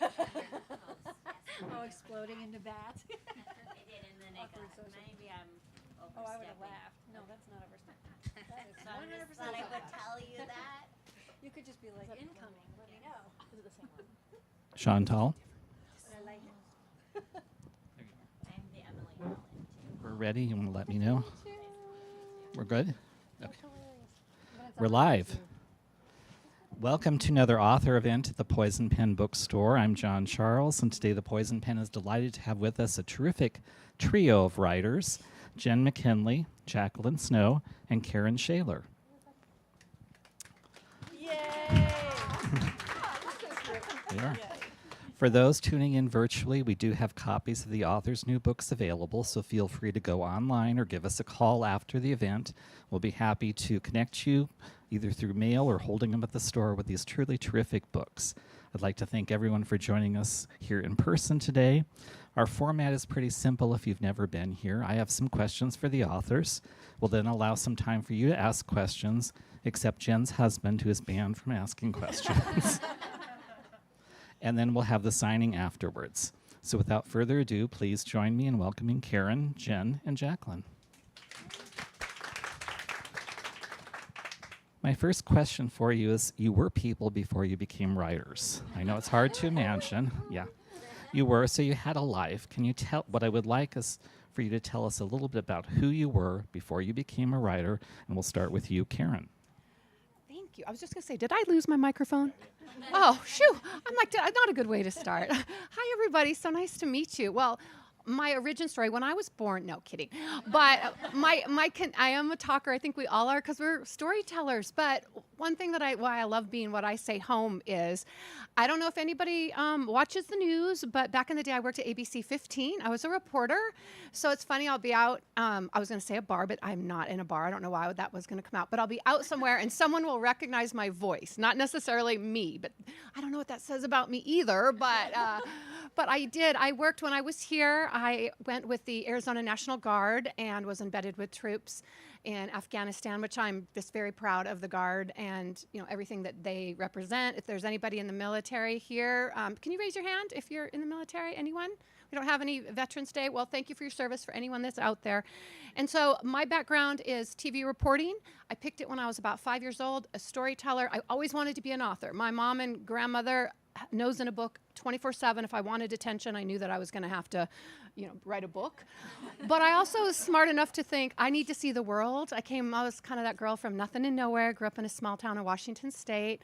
Oh, exploding into bats. It did, and then Awkward social. maybe I'm overstepping. Oh, I would have laughed. No, that's not overstepping. That is So I 100% just thought I would overstepping. tell you that. You could just be like, incoming, let me know. Is it the same one? Chantal, But I like it. I'm the Emily Allen, too. we're ready. You want to let me know? We're good? Okay. But it's We're on live. YouTube. Welcome to another author event at the Poison Pen Bookstore. I'm John Charles, and today the Poison Pen is delighted to have with us a terrific trio of writers, Jenn McKinlay, Jaqueline Snowe, and Karen Schaler. They are. For those tuning in virtually, we do have copies of the author's new books available, so feel free to go online or give us a call after the event. We'll be happy to connect you either through mail or holding them at the store with these truly terrific books. I'd like to thank everyone for joining us here in person today. Our format is pretty simple if you've never been here. I have some questions for the authors. We'll then allow some time for you to ask questions, except Jen's husband, who is banned from asking questions. And then we'll have the signing afterwards. So without further ado, please join me in welcoming Karen, Jenn, and Jaqueline. My first question for you is, you were people before you became writers. I know it's hard to imagine. Yeah, you were, so you had a life. Can you tell, what I would like is for you to tell us a little bit about who you were before you became a writer, and we'll start with you, Karen. Thank you. I was just going to say, did I lose my microphone? Oh, shoo. I'm like, not a good way to start. Hi, everybody. So nice to meet you. Well, my origin story, when I was born, no kidding, but I am a talker. I think we all are because we're storytellers. But one thing that why I love being what I say home is, I don't know if anybody watches the news, but back in the day I worked at ABC 15. I was a reporter. So it's funny, I'll be out, I was going to say a bar, but I'm not in a bar. I don't know why that was going to come out, but I'll be out somewhere and someone will recognize my voice, not necessarily me, but I don't know what that says about me either, but I did. I worked when I was here. I went with the Arizona National Guard and was embedded with troops in Afghanistan, which I'm just very proud of the Guard and everything that they represent. If there's anybody in the military here, can you raise your hand if you're in the military? Anyone? We don't have any Veterans Day. Well, thank you for your service for anyone that's out there. And so my background is TV reporting. I picked it when I was about 5 years old, a storyteller. I always wanted to be an author. My mom and grandmother nose in a book 24/7. If I wanted attention, I knew that I was going to have to, write a book. But I also was smart enough to think I need to see the world. I was kind of that girl from nothing and nowhere, grew up in a small town in Washington State,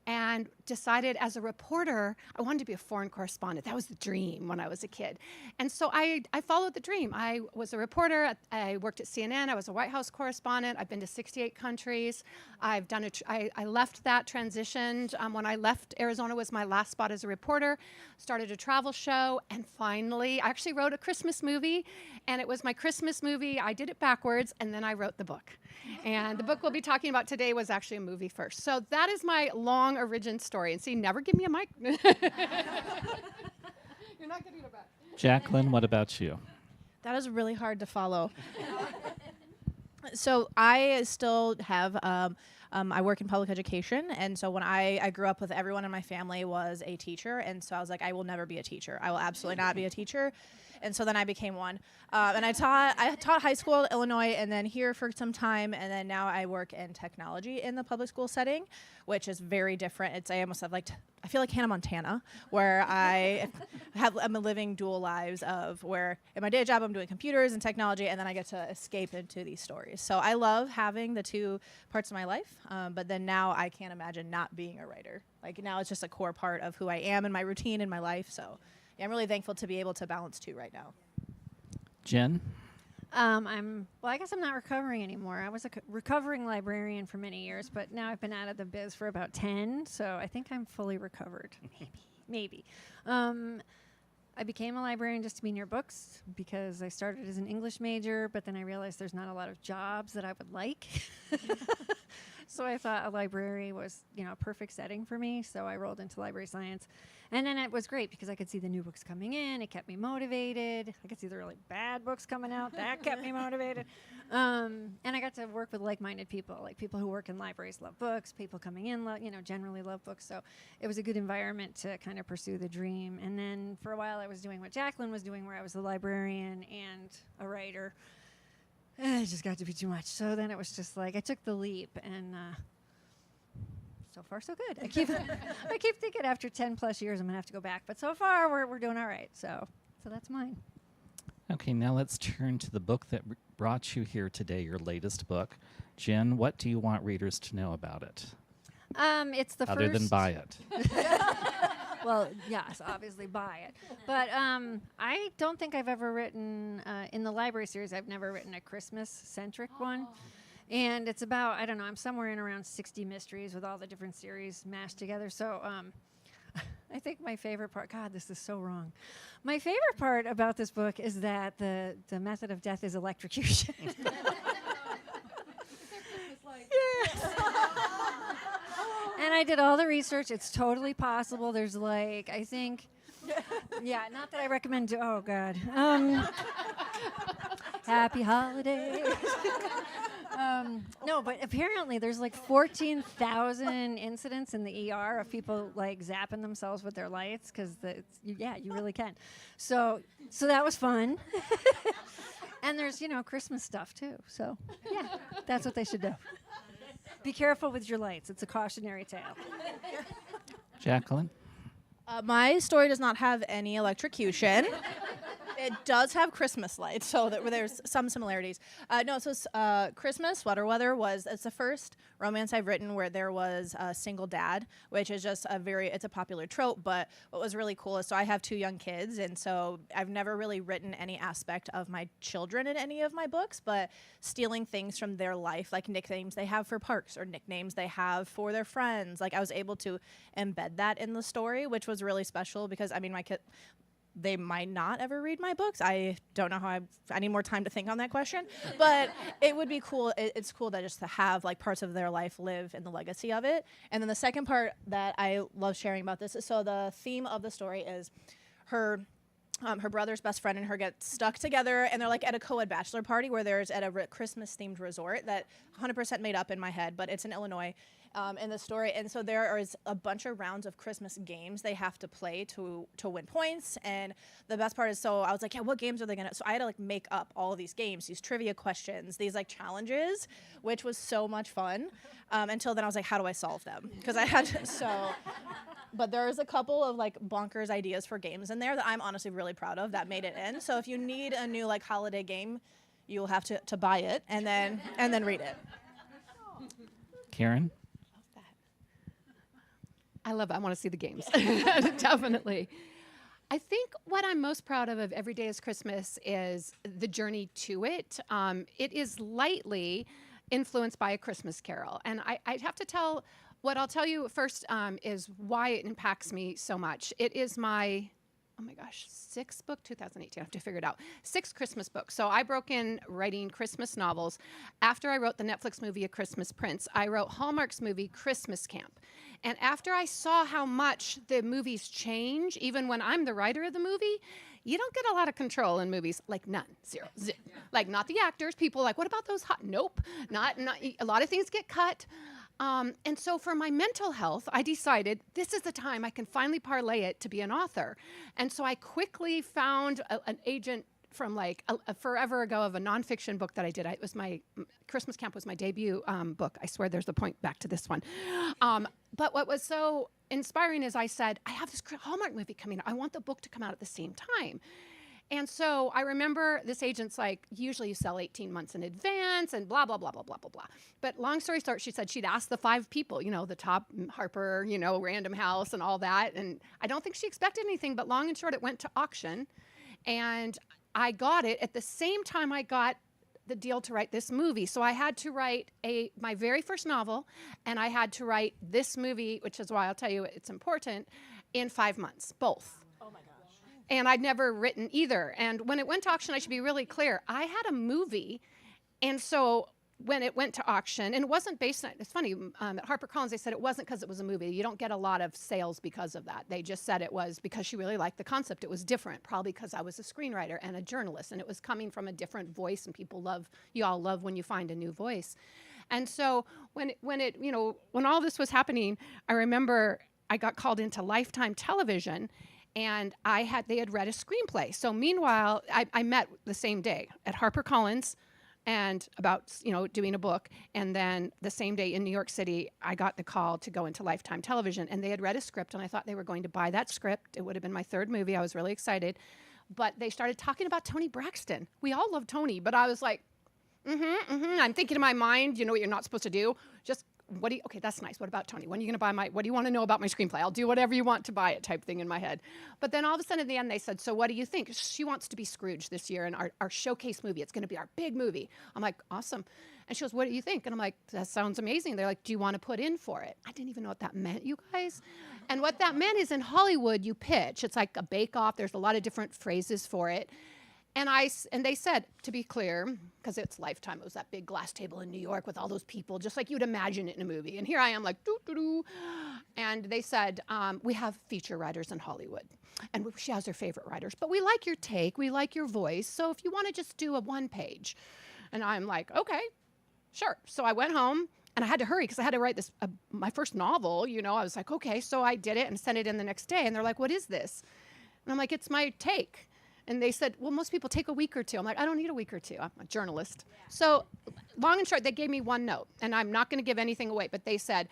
and decided as a reporter, I wanted to be a foreign correspondent. That was the dream when I was a kid. And so I followed the dream. I was a reporter. I worked at CNN. I was a White House correspondent. I've been to 68 countries. I've done I left that, transitioned. When I left, Arizona was my last spot as a reporter, started a travel show, and finally, I actually wrote a Christmas movie, and it was my Christmas movie. I did it backwards, and then I wrote the book. And the book we'll be talking about today was actually a movie first. So that is my long origin story. And see, never give me a mic. You're not getting it back. Jaqueline, what about you? That is really hard to follow. So I still have, I work in public education. And so when I grew up with everyone in my family was a teacher. And so I was like, I will never be a teacher. I will absolutely not be a teacher. And so then I became one. And I taught high school in Illinois and then here for some time. And then now I work in technology in the public school setting, which is very different. I feel like Hannah Montana, where I'm living dual lives of where in my day job I'm doing computers and technology, and then I get to escape into these stories. So I love having the two parts of my life, but then now I can't imagine not being a writer. Like now it's just a core part of who I am and my routine in my life. So yeah, I'm really thankful to be able to balance two right now. Jenn? I guess I'm not recovering anymore. I was a recovering librarian for many years, but now I've been out of the biz for about 10, so I think I'm fully recovered. Maybe. I became a librarian just to be near books because I started as an English major, but then I realized there's not a lot of jobs that I would like. So I thought a library was, a perfect setting for me. So I rolled into library science. And then it was great because I could see the new books coming in. It kept me motivated. I could see the really bad books coming out. That kept me motivated. And I got to work with like-minded people, like people who work in libraries love books. People coming in, generally love books. So it was a good environment to kind of pursue the dream. And then for a while I was doing what Jaqueline was doing, where I was a librarian and a writer. It just got to be too much. So then it was just like I took the leap, and so far so good. I keep thinking after 10 plus years I'm gonna have to go back, but so far we're doing all right. So that's mine. Okay, now let's turn to the book that brought you here today, your latest book. Jen, what do you want readers to know about it? It's the Other first. than buy it. Well, yes, obviously buy it. But I don't think I've ever written, in the library series, I've never written a Christmas-centric one. And it's about, I don't know, I'm somewhere in around 60 mysteries with all the different series mashed together. So I think my favorite part, God, this is so wrong. My favorite part about this book is that the method of death is electrocution. And I did all the research. It's totally possible. There's I think, not that I recommend. Oh God. Happy holidays. No, but apparently there's 14,000 incidents in the ER of people zapping themselves with their lights because you really can. So that was fun. And there's Christmas stuff too. So yeah, that's what they should do. Be careful with your lights. It's a cautionary tale. Jacqueline? My story does not have any electrocution. It does have Christmas lights, so there's some similarities. Christmas Sweater Weather it's the first romance I've written where there was a single dad, which is just it's a popular trope, but what was really cool is, so I have 2 young kids, and so I've never really written any aspect of my children in any of my books, but stealing things from their life, like nicknames they have for parks or nicknames they have for their friends. I was able to embed that in the story, which was really special because, my kid, they might not ever read my books. I don't know how I need more time to think on that question, but it would be cool. It's cool to have parts of their life live in the legacy of it. And then the second part that I love sharing about this is, so the theme of the story is her brother's best friend and her get stuck together, and they're at a co-ed bachelor party where there's at a Christmas themed resort that 100% made up in my head, but it's in Illinois. In the story, and so there is a bunch of rounds of Christmas games they have to play to win points. And the best part is, so I was like, yeah, what games are they gonna? So I had to make up all of these games, these trivia questions, these challenges, which was so much fun. Until then, I was like, how do I solve them? Because I had to, but there's a couple of bonkers ideas for games in there that I'm honestly really proud of that made it in. So if you need a new holiday game, you'll have to buy it and then read it. Karen? I love it. I want to see the games. Definitely. I think what I'm most proud of Every Day is Christmas is the journey to it. It is lightly influenced by A Christmas Carol. And I'd have to what I'll tell you first is why it impacts me so much. It is my, 6th book, 2018, I have to figure it out. 6th Christmas book. So I broke in writing Christmas novels. After I wrote the Netflix movie A Christmas Prince, I wrote Hallmark's movie Christmas Camp. And after I saw how much the movies change, even when I'm the writer of the movie, you don't get a lot of control in movies, none, zero. Not the actors, people what about those hot? Nope, not, a lot of things get cut. And so for my mental health, I decided this is the time I can finally parlay it to be an author. And so I quickly found an agent from a forever ago of a nonfiction book that I did. It was my Christmas Camp was my debut book. I swear there's a point back to this one. But what was so inspiring is I said, I have this Hallmark movie coming out. I want the book to come out at the same time. And so I remember this agent's usually you sell 18 months in advance and blah, blah, blah, blah, blah, blah, blah. But long story short, she said she'd asked the 5 people, the top Harper, Random House and all that. And I don't think she expected anything, but long and short, it went to auction. And I got it at the same time I got the deal to write this movie. So I had to write my very first novel, and I had to write this movie, which is why I'll tell you it's important, in 5 months, both. Oh my gosh. And I'd never written either. And when it went to auction, I should be really clear, I had a movie, and so when it went to auction, and it wasn't based on, it's funny, at HarperCollins, they said it wasn't because it was a movie. You don't get a lot of sales because of that. They just said it was because she really liked the concept. It was different, probably because I was a screenwriter and a journalist, and it was coming from a different voice, and you all love when you find a new voice. And so when all this was happening, I remember I got called into Lifetime Television, and they had read a screenplay. So meanwhile, I met the same day at HarperCollins, and about doing a book, and then the same day in New York City, I got the call to go into Lifetime Television, and they had read a script, and I thought they were going to buy that script. It would have been my third movie. I was really excited, but they started talking about Toni Braxton. We all love Toni, but I was like, I'm thinking in my mind, what you're not supposed to do? Just, okay, that's nice. What about Toni? When are you going to buy what do you want to know about my screenplay? I'll do whatever you want to buy it type thing in my head. But then all of a sudden at the end, they said, so what do you think? She wants to be Scrooge this year in our showcase movie. It's going to be our big movie. I'm like, awesome. And she goes, what do you think? And I'm like, that sounds amazing. They're like, do you want to put in for it? I didn't even know what that meant, you guys. And what that meant is in Hollywood, you pitch. It's like a bake-off. There's a lot of different phrases for it. And they said, to be clear, because it's Lifetime, it was that big glass table in New York with all those people, just like you'd imagine it in a movie. And here I am like, doo-doo-doo. And they said, we have feature writers in Hollywood. And she has her favorite writers. But we like your take. We like your voice. So if you want to just do a one-page. And I'm like, okay, sure. So I went home. And I had to hurry because I had to write my first novel. I was like, okay. So I did it and sent it in the next day. And they're like, what is this? And I'm like, it's my take. And they said, well, most people take a week or two. I'm like, I don't need a week or two. I'm a journalist. Yeah. So long and short, they gave me one note. And I'm not going to give anything away. But they said,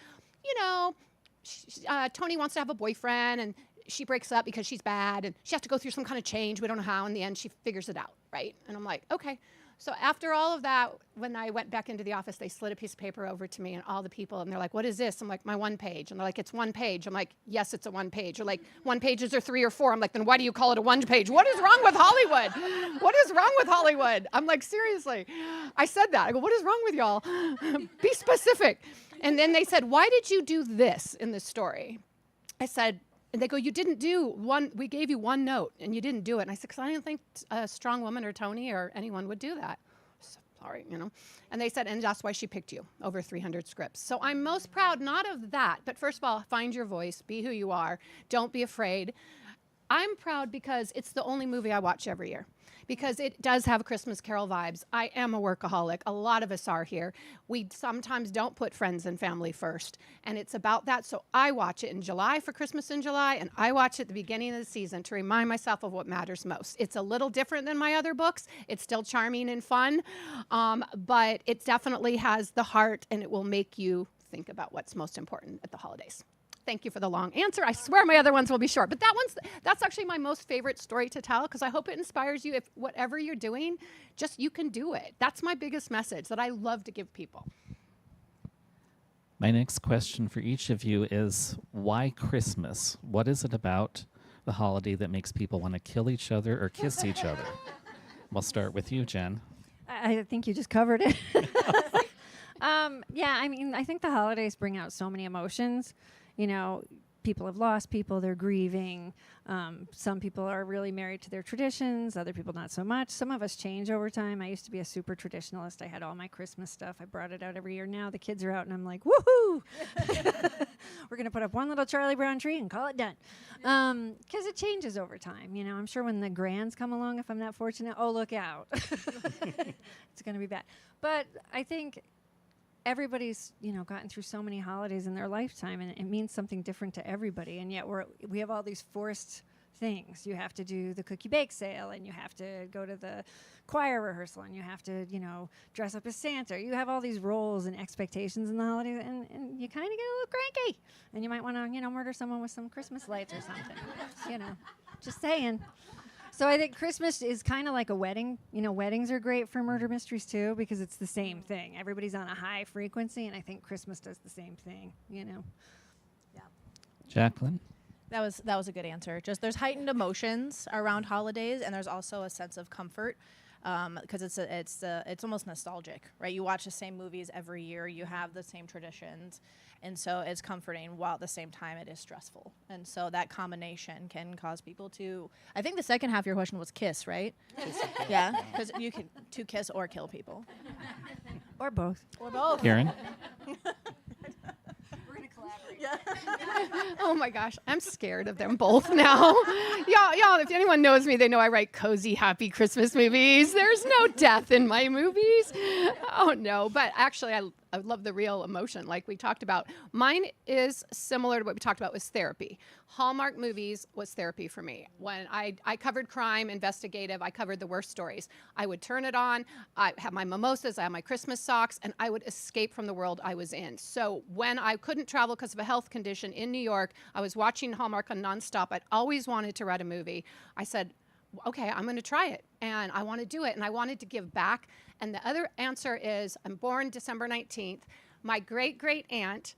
Toni wants to have a boyfriend. And she breaks up because she's bad. And she has to go through some kind of change. We don't know how. In the end, she figures it out, right? And I'm like, okay. So after all of that, when I went back into the office, they slid a piece of paper over to me and all the people, and they're like, what is this? I'm like, my one page. And they're like, it's one page. I'm like, yes, it's a one page. Or like, one pages are 3 or 4. I'm like, then why do you call it a one page? What is wrong with Hollywood? What is wrong with Hollywood? I'm like, seriously. I said that. I go, what is wrong with y'all? Be specific. And then they said, why did you do this in this story? I said, and they go, you didn't do one, we gave you one note and you didn't do it. And I said, because I didn't think a strong woman or Toni or anyone would do that. Sorry, And they said, and that's why she picked you, over 300 scripts. So I'm most proud, not of that, but first of all, find your voice, be who you are, don't be afraid. I'm proud because it's the only movie I watch every year. Because it does have Christmas Carol vibes. I am a workaholic. A lot of us are here. We sometimes don't put friends and family first. And it's about that. So I watch it in July for Christmas in July, and I watch it at the beginning of the season to remind myself of what matters most. It's a little different than my other books. It's still charming and fun, but it definitely has the heart, and it will make you think about what's most important at the holidays. Thank you for the long answer. I swear my other ones will be short. But that's actually my most favorite story to tell because I hope it inspires you. If whatever you're doing, just you can do it. That's my biggest message that I love to give people. My next question for each of you is, why Christmas? What is it about the holiday that makes people want to kill each other or kiss each other? We'll start with you, Jen. I think you just covered it. Yeah, I mean, I think the holidays bring out so many emotions. People have lost people, they're grieving. Some people are really married to their traditions, other people not so much. Some of us change over time. I used to be a super traditionalist. I had all my Christmas stuff. I brought it out every year. Now the kids are out and I'm like, woohoo! We're going to put up one little Charlie Brown tree and call it done. Because it changes over time. I'm sure when the grands come along, if I'm not fortunate, oh, look out. It's going to be bad. But I think everybody's gotten through so many holidays in their lifetime, and it means something different to everybody, and yet we have all these forced things. You have to do the cookie bake sale, and you have to go to the choir rehearsal, and you have to dress up as Santa. You have all these roles and expectations in the holidays, and you kind of get a little cranky, and you might want to murder someone with some Christmas lights or something. Just saying. So I think Christmas is kind of like a wedding. Weddings are great for murder mysteries too because it's the same thing. Everybody's on a high frequency, and I think Christmas does the same thing. Yeah. Jacqueline? That was a good answer. Just there's heightened emotions around holidays, and there's also a sense of comfort because it's almost nostalgic, right? You watch the same movies every year, you have the same traditions, and so it's comforting while at the same time it is stressful. And so that combination can cause people to. I think the second half of your question was kiss, right? Yeah, because you can to kiss or kill people. Or both. Or both. Karen? We're going to collaborate. Oh my gosh, I'm scared of them both now. y'all, if anyone knows me, they know I write cozy, happy Christmas movies. There's no death in my movies. Oh no, but actually I love the real emotion like we talked about. Mine is similar to what we talked about with therapy. Hallmark movies was therapy for me. When I covered crime, investigative, I covered the worst stories. I would turn it on, I have my mimosas, I have my Christmas socks, and I would escape from the world I was in. So when I couldn't travel because of a health condition in New York, I was watching Hallmark on nonstop. I'd always wanted to write a movie. I said, okay, I'm going to try it, and I want to do it, and I wanted to give back. And the other answer is I'm born December 19th. My great-great-aunt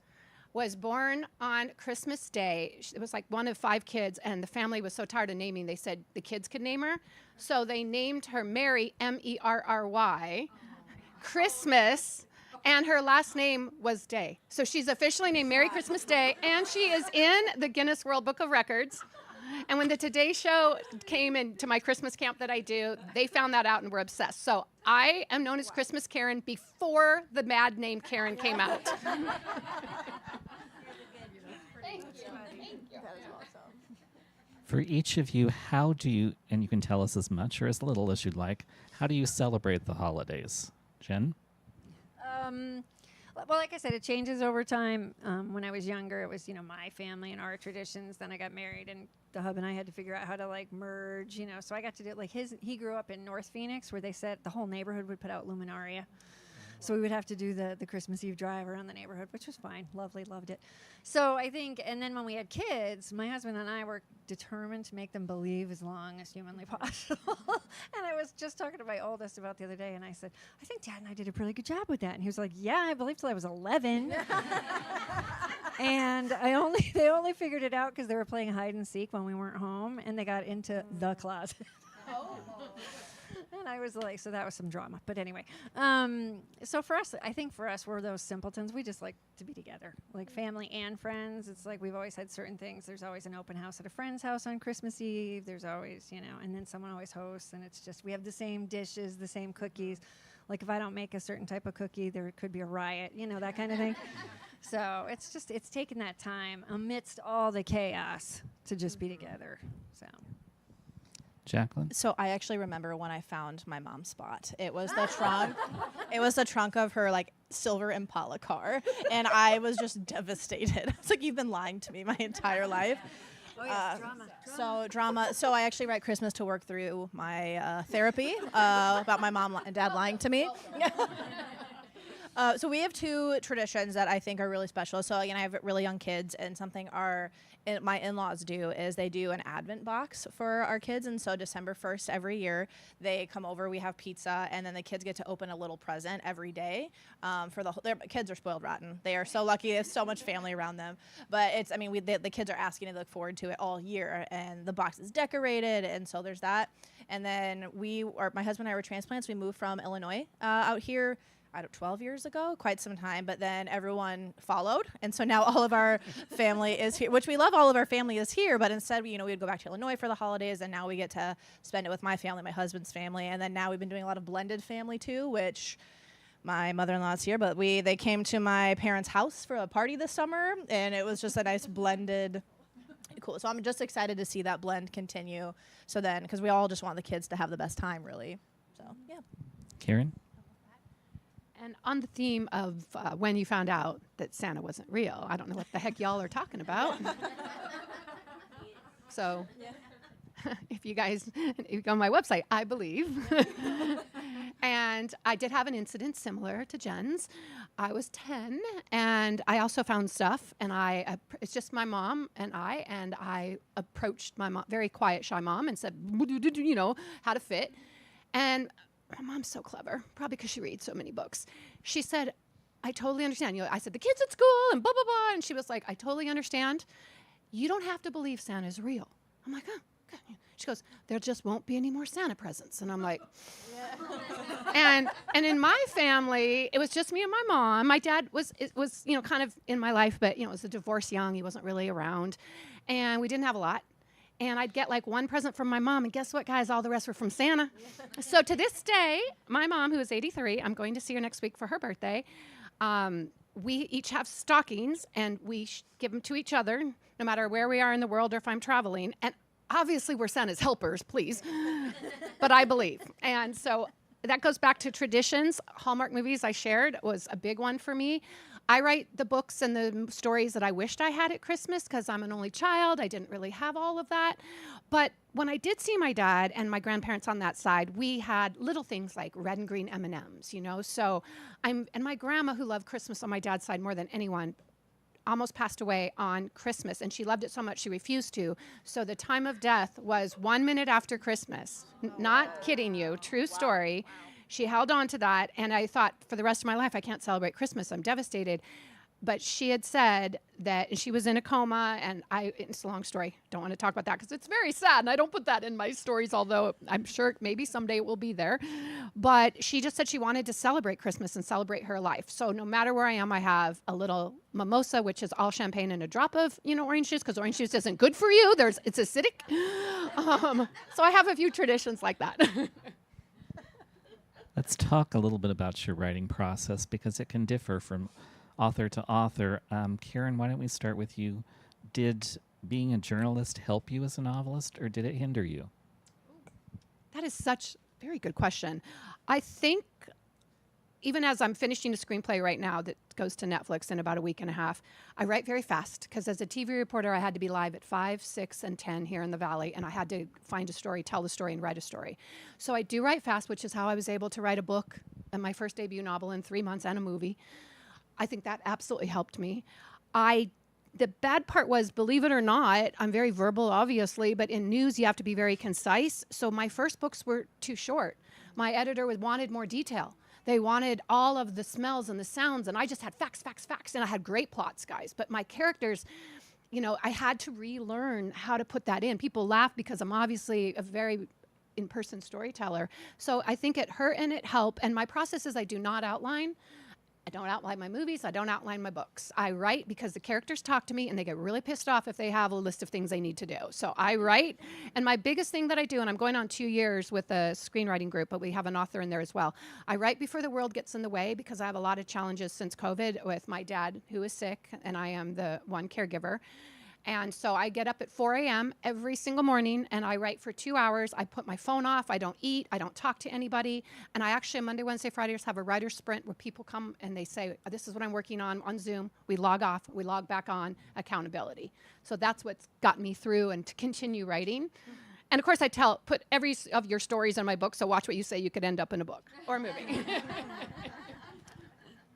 was born on Christmas Day. It was like one of 5 kids, and the family was so tired of naming, they said the kids could name her. So they named her Mary, M-E-R-R-Y, Christmas, and her last name was Day. So she's officially named Merry Christmas Day, and she is in the Guinness World Book of Records. And when the Today Show came into my Christmas camp that I do, they found that out and were obsessed. So I am known as Christmas Karen before the mad name Karen came out. For each of you, how do you, and you can tell us as much or as little as you'd like, how do you celebrate the holidays? Jen? Well, like I said, it changes over time. When I was younger, it was, my family and our traditions. Then I got married, and the hub and I had to figure out how to, merge, So I got to do, he grew up in North Phoenix, where they said the whole neighborhood would put out luminaria. So we would have to do the Christmas Eve drive around the neighborhood, which was fine. Lovely, loved it. So I think, and then when we had kids, my husband and I were determined to make them believe as long as humanly possible. And I was just talking to my oldest about the other day, and I said, I think Dad and I did a pretty good job with that. And he was like, yeah, I believed till I was 11. And they only figured it out because they were playing hide and seek when we weren't home, and they got into the closet. And I was like, so that was some drama. But anyway, so for us, I think for us, we're those simpletons. We just like to be together, like family and friends. It's like we've always had certain things. There's always an open house at a friend's house on Christmas Eve. There's always, and then someone always hosts. And it's just, we have the same dishes, the same cookies. Like if I don't make a certain type of cookie, there could be a riot, that kind of thing. So it's taken that time amidst all the chaos to just be together. So. Jacqueline? So I actually remember when I found my mom's spot. It was the trunk. It was the trunk of her silver Impala car, and I was just devastated. It's like, you've been lying to me my entire life. Oh yeah, drama. So drama. So I actually write Christmas to work through my therapy about my mom and dad lying to me. So we have 2 traditions that I think are really special. So again, I have really young kids, and something my in-laws do is they do an Advent box for our kids. And so December 1st every year, they come over, we have pizza, and then the kids get to open a little present every day. Their kids are spoiled rotten. They are so lucky. They have so much family around them. But the kids are asking to look forward to it all year, and the box is decorated, and so there's that. And then my husband and I were transplants. We moved from Illinois out here 12 years ago, quite some time, but then everyone followed. And so now all of our family is here, which we love. All of our family is here, but instead, we would go back to Illinois for the holidays, and now we get to spend it with my family, my husband's family. And then now we've been doing a lot of blended family too, which my mother-in-law's here, but they came to my parents' house for a party this summer, and it was just a nice blended, cool. So I'm just excited to see that blend continue. So then, because we all just want the kids to have the best time, really. So, yeah. Karen? And on the theme of when you found out that Santa wasn't real, I don't know what the heck y'all are talking about. So if you go on my website, I believe. And I did have an incident similar to Jen's. I was 10, and I also found stuff, and it's just my mom and I approached my mom, very quiet, shy mom, and said, how to fit. And my mom's so clever, probably because she reads so many books. She said, I totally understand. I said, the kids at school and blah, blah, blah. And she was like, I totally understand. You don't have to believe Santa's real. I'm like, oh, okay. She goes, there just won't be any more Santa presents. And I'm like, and in my family, it was just me and my mom. My dad was kind of in my life, but, it was a divorce young. He wasn't really around. And we didn't have a lot. And I'd get like one present from my mom, and guess what, guys? All the rest were from Santa. So to this day, my mom, who is 83, I'm going to see her next week for her birthday. We each have stockings, and we give them to each other, no matter where we are in the world or if I'm traveling. And obviously, we're Santa's helpers, please. But I believe. And so that goes back to traditions. Hallmark movies I shared was a big one for me. I write the books and the stories that I wished I had at Christmas because I'm an only child. I didn't really have all of that. But when I did see my dad and my grandparents on that side, we had little things like red and green M&Ms, you know? So and my grandma, who loved Christmas on my dad's side more than anyone, almost passed away on Christmas, and she loved it so much she refused to. So the time of death was 1 minute after Christmas. Not kidding you, true story. She held on to that, and I thought, for the rest of my life, I can't celebrate Christmas. I'm devastated. But she had said that she was in a coma, and it's a long story. Don't want to talk about that because it's very sad, and I don't put that in my stories, although I'm sure maybe someday it will be there. But she just said she wanted to celebrate Christmas and celebrate her life. So no matter where I am, I have a little mimosa, which is all champagne and a drop of, orange juice, because orange juice isn't good for you. It's acidic. So I have a few traditions like that. Let's talk a little bit about your writing process because it can differ from author to author. Karen, why don't we start with you? Did being a journalist help you as a novelist, or did it hinder you? That is such a very good question. I think even as I'm finishing a screenplay right now that goes to Netflix in about a week and a half, I write very fast because as a TV reporter, I had to be live at 5, 6, and 10 here in the Valley, and I had to find a story, tell the story, and write a story. So I do write fast, which is how I was able to write a book and my first debut novel in 3 months and a movie. I think that absolutely helped me. The bad part was, believe it or not, I'm very verbal, obviously, but in news, you have to be very concise. So my first books were too short. My editor wanted more detail. They wanted all of the smells and the sounds, and I just had facts, and I had great plots, guys. But my characters, I had to relearn how to put that in. People laugh because I'm obviously a very in-person storyteller. So I think it hurt and it helped. And my process is I do not outline. I don't outline my movies. I don't outline my books. I write because the characters talk to me, and they get really pissed off if they have a list of things they need to do. So I write, and my biggest thing that I do, and I'm going on 2 years with a screenwriting group, but we have an author in there as well. I write before the world gets in the way because I have a lot of challenges since COVID with my dad, who is sick, and I am the one caregiver. And so I get up at 4 a.m. every single morning, and I write for 2 hours. I put my phone off. I don't eat. I don't talk to anybody. And I actually, Monday, Wednesday, Fridays, have a writer's sprint where people come and they say, this is what I'm working on Zoom. We log off. We log back on. Accountability. So that's what's got me through and to continue writing. And, of course, put every of your stories in my book, so watch what you say. You could end up in a book or a movie.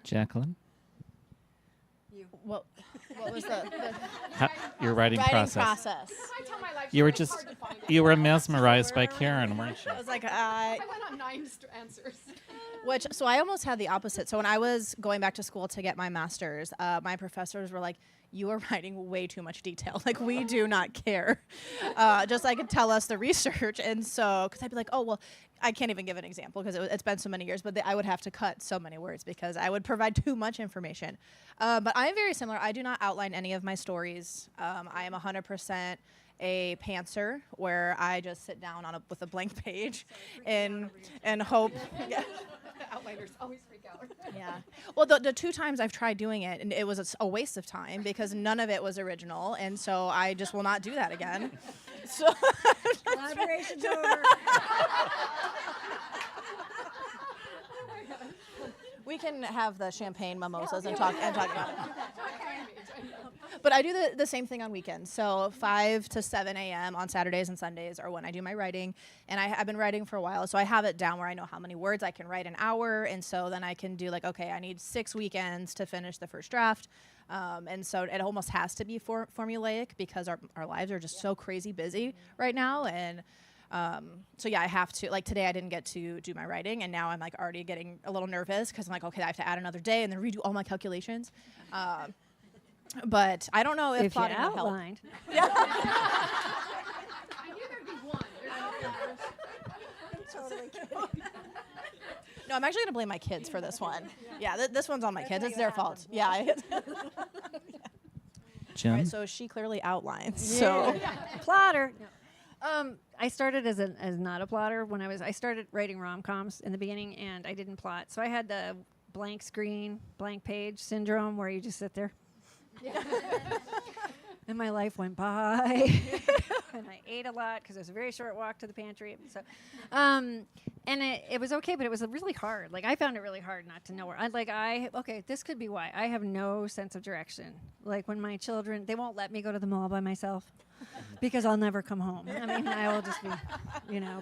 Jacqueline? What was Your writing process. You were mesmerized by Karen, weren't you? I was like, I went on 9 answers. So I almost had the opposite. So when I was going back to school to get my master's, my professors were like, you are writing way too much detail. Like, we do not care. Just like tell us the research. And so, because I'd be like, oh, well, I can't even give an example because it's been so many years, but I would have to cut so many words because I would provide too much information. But I am very similar. I do not outline any of my stories. I am 100% a pantser where I just sit down with a blank page and hope. Yeah. Outliners always freak out. Yeah. Well, the 2 times I've tried doing it, and it was a waste of time because none of it was original, and so I just will not do that again. So Collaboration's over. we can have the champagne mimosas and talk about it. But I do the same thing on weekends. So 5 to 7 a.m. on Saturdays and Sundays are when I do my writing. And I've been writing for a while, so I have it down where I know how many words I can write an hour. And so then I can do like, okay, I need 6 weekends to finish the first draft. And so it almost has to be formulaic because our lives are just so crazy busy right now. And so yeah, I have to, like today I didn't get to do my writing, and now I'm like already getting a little nervous because I'm like, okay, I have to add another day and then redo all my calculations. But I don't know if plotting will help. outlined. I knew there'd be one. Totally kidding. No, I'm actually going to blame my kids for this one. Yeah, this one's on my kids. It's their fault. Yeah. Jen? Right, so she clearly outlines. So Plotter. No. I started as not a plotter when I started writing rom-coms in the beginning, and I didn't plot. So I had the blank screen, blank page syndrome, where you just sit there. And my life went by, and I ate a lot because it was a very short walk to the pantry. So, and it was okay, but it was really hard. Like, I found it really hard not to know where. Okay, this could be why I have no sense of direction. Like, when my children, they won't let me go to the mall by myself because I'll never come home. I mean, I will just be,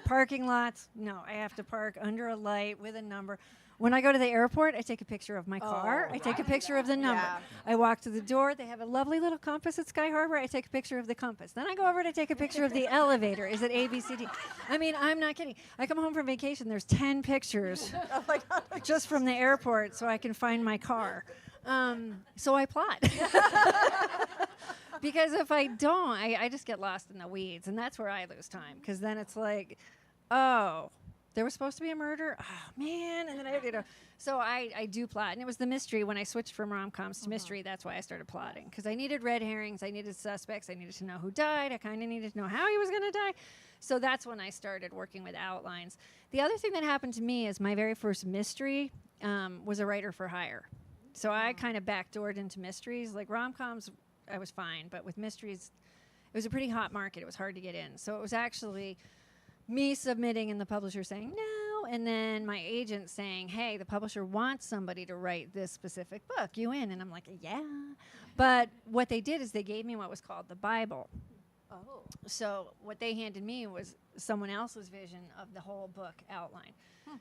parking lots. No, I have to park under a light with a number. When I go to the airport, I take a picture of my car. I take a picture of the number. Yeah. I walk to the door. They have a lovely little compass at Sky Harbor. I take a picture of the compass. Then I go over to take a picture of the elevator. Is it A, B, C, D? I mean, I'm not kidding. I come home from vacation. There's 10 pictures just from the airport so I can find my car. So I plot. Because if I don't, I just get lost in the weeds. And that's where I lose time. Because then it's like, oh, there was supposed to be a murder? Oh, man. And then so I do plot. And it was the mystery. When I switched from rom-coms to mystery, that's why I started plotting. Because I needed red herrings. I needed suspects. I needed to know who died. I kind of needed to know how he was going to die. So that's when I started working with outlines. The other thing that happened to me is my very first mystery was a writer for hire. So I kind of backdoored into mysteries. Like rom-coms, I was fine. But with mysteries, it was a pretty hot market. It was hard to get in. So it was actually me submitting and the publisher saying no, and then my agent saying, hey, the publisher wants somebody to write this specific book. You in? And I'm like, yeah. But what they did is they gave me what was called the Bible. Oh. So what they handed me was someone else's vision of the whole book outline.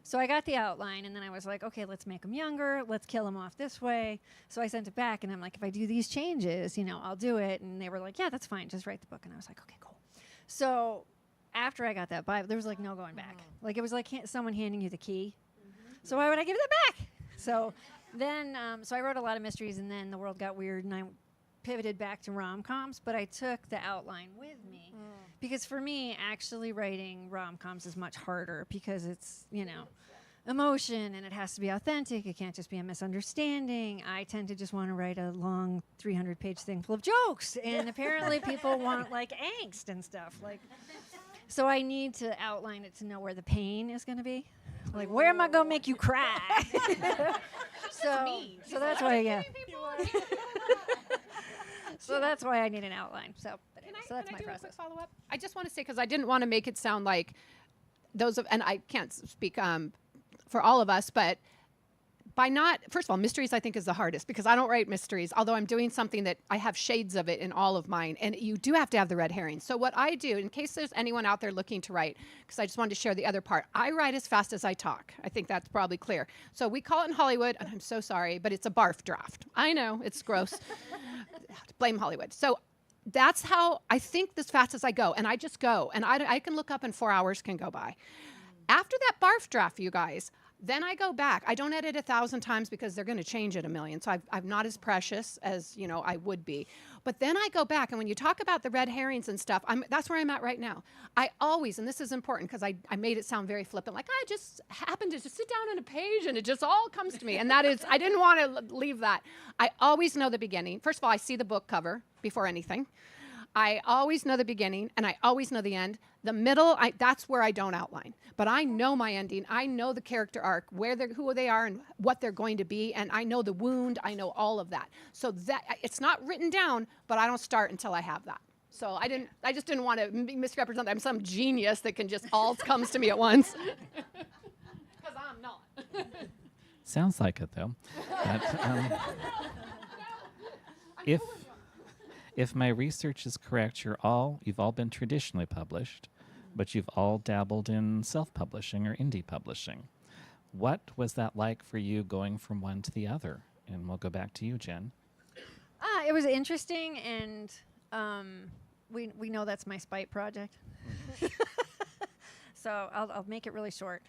So I got the outline, and then I was like, okay, let's make them younger. Let's kill them off this way. So I sent it back, and I'm like, if I do these changes, I'll do it. And they were like, yeah, that's fine. Just write the book. And I was like, okay, cool. So after I got that Bible, there was like no going back. Like, it was like someone handing you the key. So why would I give that back? So then, so I wrote a lot of mysteries, and then the world got weird, and I pivoted back to rom-coms, but I took the outline with me. Because for me, actually writing rom-coms is much harder because it's, emotion, and it has to be authentic. It can't just be a misunderstanding. I tend to just want to write a long 300-page thing full of jokes, and apparently people want, like, angst and stuff. Like, so I need to outline it to know where the pain is going to be. Like, where am I going to make you cry? So that's why, yeah. So that's why I need an outline. So that's my Can I do process. a quick follow-up? I just want to say, because I didn't want to make it sound like and I can't speak for all of us, but first of all, mysteries I think is the hardest, because I don't write mysteries, although I'm doing something that I have shades of it in all of mine, and you do have to have the red herring. So what I do, in case there's anyone out there looking to write, because I just wanted to share the other part, I write as fast as I talk. I think that's probably clear. So we call it in Hollywood, and I'm so sorry, but it's a barf draft. I know, it's gross. Blame Hollywood. So that's how I think as fast as I go, and I just go, and I can look up and 4 hours can go by. After that barf draft, you guys, then I go back. I don't edit 1,000 times because they're going to change it a million. So I'm not as precious as, I would be. But then I go back, and when you talk about the red herrings and stuff, that's where I'm at right now. I always, and this is important because I made it sound very flippant, like I just happened to just sit down on a page and it just all comes to me. And that is, I didn't want to leave that. I always know the beginning. First of all, I see the book cover before anything. I always know the beginning, and I always know the end. The middle, that's where I don't outline. But I know my ending. I know the character arc, who they are and what they're going to be, and I know the wound. I know all of that. So that it's not written down, but I don't start until I have that. So I just didn't want to misrepresent that I'm some genius that can just all comes to me at once. Because I'm not. Sounds like it, though. But, if my research is correct, you've all been traditionally published, but you've all dabbled in self-publishing or indie publishing. What was that like for you going from one to the other? And we'll go back to you, Jen. It was interesting, and we know that's my spite project. So I'll make it really short.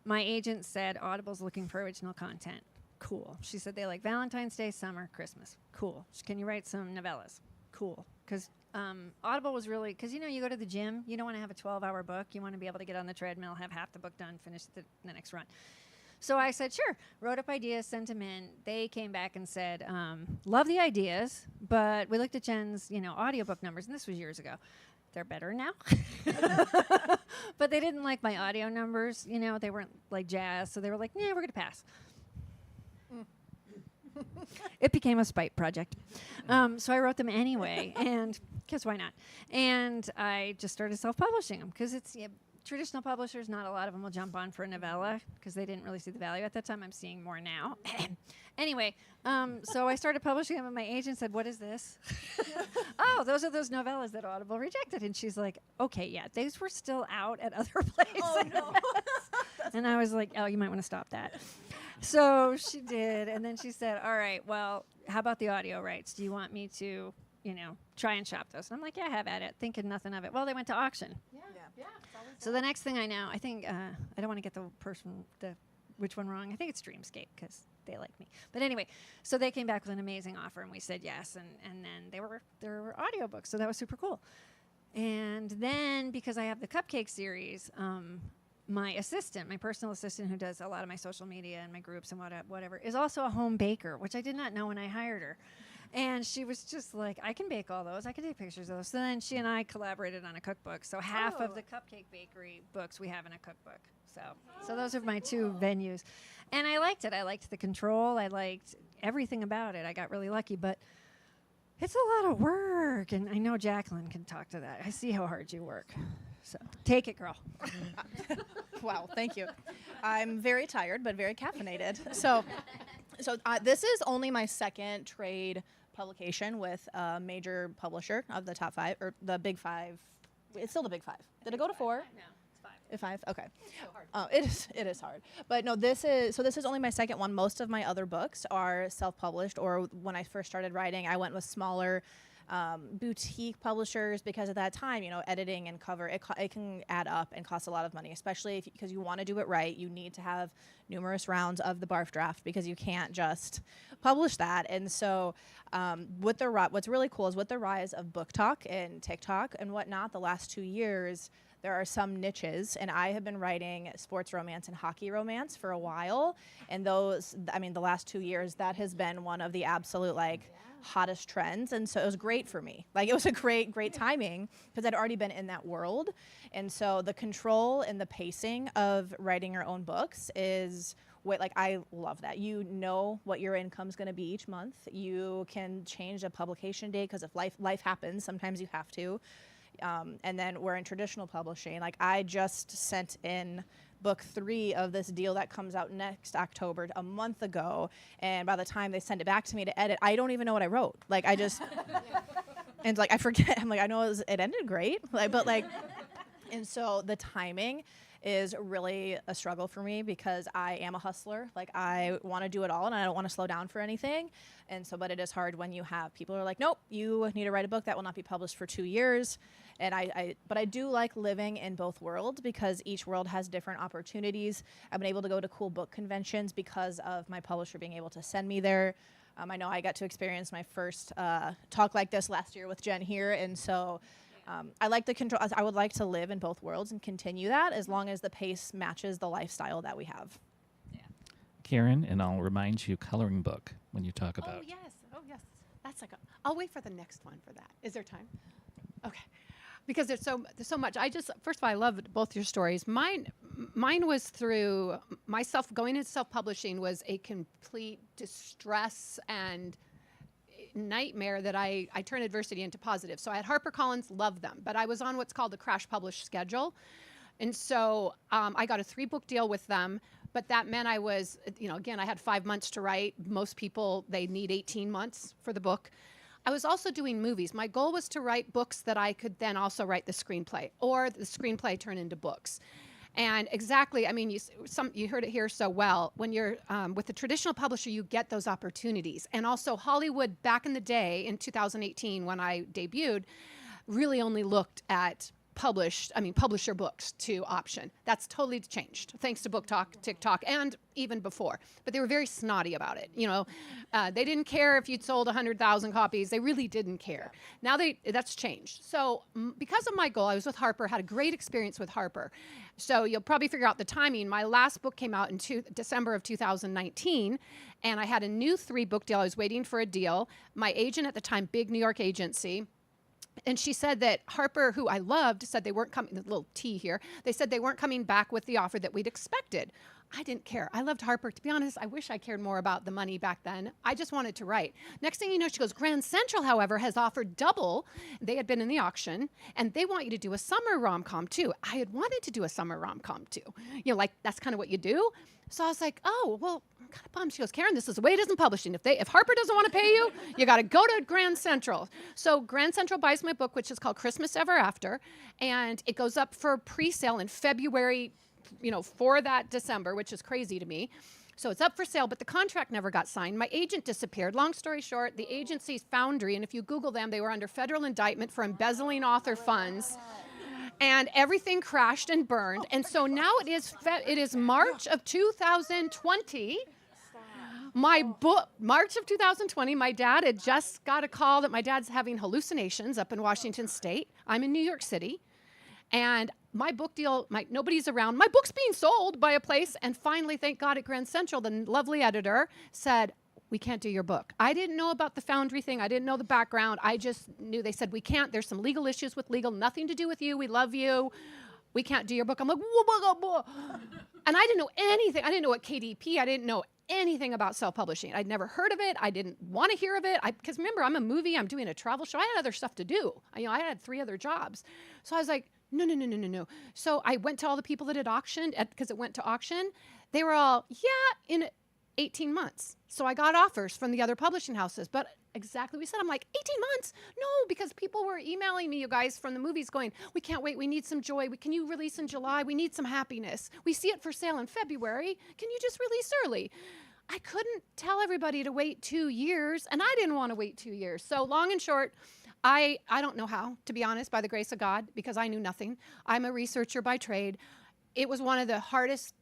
My agent said Audible's looking for original content. Cool. She said they like Valentine's Day, summer, Christmas. Cool. Can you write some novellas? Cool. Because Audible was really, because you go to the gym, you don't want to have a 12-hour book. You want to be able to get on the treadmill, have half the book done, finish the next run. So I said, sure. Wrote up ideas, sent them in. They came back and said, love the ideas, but we looked at Jen's, audiobook numbers, and this was years ago. They're better now. But they didn't like my audio numbers. They weren't like jazz. So they were like, we're going to pass. It became a spite project. So I wrote them anyway, and because why not? And I just started self-publishing them because it's traditional publishers, not a lot of them will jump on for a novella because they didn't really see the value at that time. I'm seeing more now. Anyway, so I started publishing them, and my agent said, what is this? Oh, those are those novellas that Audible rejected. And she's like, okay, yeah, these were still out at other places. Oh, no. And I was like, oh, you might want to stop that. So she did. And then she said, all right, well, how about the audio rights? Do you want me to, try and shop those? And I'm like, yeah, have at it. Thinking nothing of it. Well, they went to auction. Yeah. So the next thing I know, I think, I don't want to get which one wrong. I think it's Dreamscape because they like me. But anyway, so they came back with an amazing offer, and we said yes. And then there were audiobooks, so that was super cool. And then because I have the Cupcake series, my assistant, my personal assistant who does a lot of my social media and my groups and whatever, is also a home baker, which I did not know when I hired her. And she was just like, I can bake all those. I can take pictures of those. So then she and I collaborated on a cookbook. So half of the Cupcake Bakery books we have in a cookbook. So those are my two venues. And I liked it. I liked the control. I liked everything about it. I got really lucky. But it's a lot of work. And I know Jaqueline can talk to that. I see how hard you work. So take it, girl. Wow, thank you. I'm very tired, but very caffeinated. So this is only my second trade publication with a major publisher of the top 5, or the big 5. It's still the big 5. Did it go to 4? No, it's 5. 5? Okay. It is hard. But no, this is only my second one. Most of my other books are self-published, or when I first started writing, I went with smaller boutique publishers because at that time, editing and cover, it can add up and cost a lot of money, especially because you want to do it right. You need to have numerous rounds of the barf draft because you can't just publish that. And so what's really cool is with the rise of book talk and TikTok and whatnot, the last 2 years, there are some niches, and I have been writing sports romance and hockey romance for a while. And the last 2 years, that has been one of the absolute hottest trends. And so it was great for me. It was a great timing because I'd already been in that world. And so the control and the pacing of writing your own books is I love that. You know what your income's going to be each month. You can change a publication date because if life happens, sometimes you have to. And then we're in traditional publishing. I just sent in book 3 of this deal that comes out next October a month ago. And by the time they send it back to me to edit, I don't even know what I wrote. I just, and I forget. I'm I know it ended great. And so the timing is really a struggle for me because I am a hustler. I want to do it all and I don't want to slow down for anything. And so, but it is hard when you have people who are nope, you need to write a book that will not be published for 2 years. And but I do like living in both worlds because each world has different opportunities. I've been able to go to cool book conventions because of my publisher being able to send me there. I know I got to experience my first talk like this last year with Jenn here. And so I like the control. I would like to live in both worlds and continue that as long as the pace matches the lifestyle that we have. Yeah. Karen, and I'll remind you, coloring book when you talk about. Oh yes. That's I'll wait for the next one for that. Is there time? Okay. Because there's so much. First of all, I love both your stories. Mine was through myself going into self-publishing was a complete distress and nightmare that I turned adversity into positive. So I had HarperCollins, loved them, but I was on what's called the crash publish schedule. And so I got a 3-book deal with them, but that meant I was, again, I had 5 months to write. Most people, they need 18 months for the book. I was also doing movies. My goal was to write books that I could then also write the screenplay, or the screenplay turn into books. And exactly, you heard it here so well. When you're with a traditional publisher, you get those opportunities. And also Hollywood back in the day, in 2018, when I debuted, really only looked at publisher books to option. That's totally changed thanks to Book Talk, TikTok, and even before. But they were very snotty about it. They didn't care if you'd sold 100,000 copies. They really didn't care. Now that's changed. So because of my goal, I was with Harper, had a great experience with Harper. So you'll probably figure out the timing. My last book came out in December of 2019, and I had a new 3-book deal. I was waiting for a deal. My agent at the time, big New York agency, and she said that Harper, who I loved, said they weren't coming, a little T here, they said they weren't coming back with the offer that we'd expected. I didn't care. I loved Harper. To be honest, I wish I cared more about the money back then. I just wanted to write. Next thing you know, she goes, Grand Central, however, has offered double. They had been in the auction, and they want you to do a summer rom-com too. I had wanted to do a summer rom-com too. That's kind of what you do. So I was like, oh, well, I'm kind of bummed. She goes, Karen, this is the way it is in publishing. If Harper doesn't want to pay you, you got to go to Grand Central. So Grand Central buys my book, which is called Christmas Ever After, and it goes up for pre-sale in February, for that December, which is crazy to me. So it's up for sale, but the contract never got signed. My agent disappeared. Long story short, the agency's Foundry, and if you Google them, they were under federal indictment for embezzling author funds. And everything crashed and burned. And so now it is March of 2020. March of 2020, my dad had just got a call that my dad's having hallucinations up in Washington State. I'm in New York City. And my book deal, nobody's around. My book's being sold by a place. And finally, thank God, at Grand Central, the lovely editor said, we can't do your book. I didn't know about the Foundry thing. I didn't know the background. I just knew they said, we can't. There's some legal issues with legal, nothing to do with you. We love you. We can't do your book. I'm like, whoa, whoa, whoa, whoa. And I didn't know anything. I didn't know what KDP. I didn't know anything about self-publishing. I'd never heard of it. I didn't want to hear of it. Because remember, I'm a movie. I'm doing a travel show. I had other stuff to do. I had 3 other jobs. So I was like, no. So I went to all the people that had auctioned, because it went to auction. They were all, in 18 months. So I got offers from the other publishing houses, but exactly what we said. I'm like, 18 months? No, because people were emailing me, you guys, from the movies going, we can't wait. We need some joy. Can you release in July? We need some happiness. We see it for sale in February. Can you just release early? I couldn't tell everybody to wait 2 years, and I didn't want to wait 2 years. So long and short, I don't know how, to be honest, by the grace of God, because I knew nothing. I'm a researcher by trade. It was one of the hardest,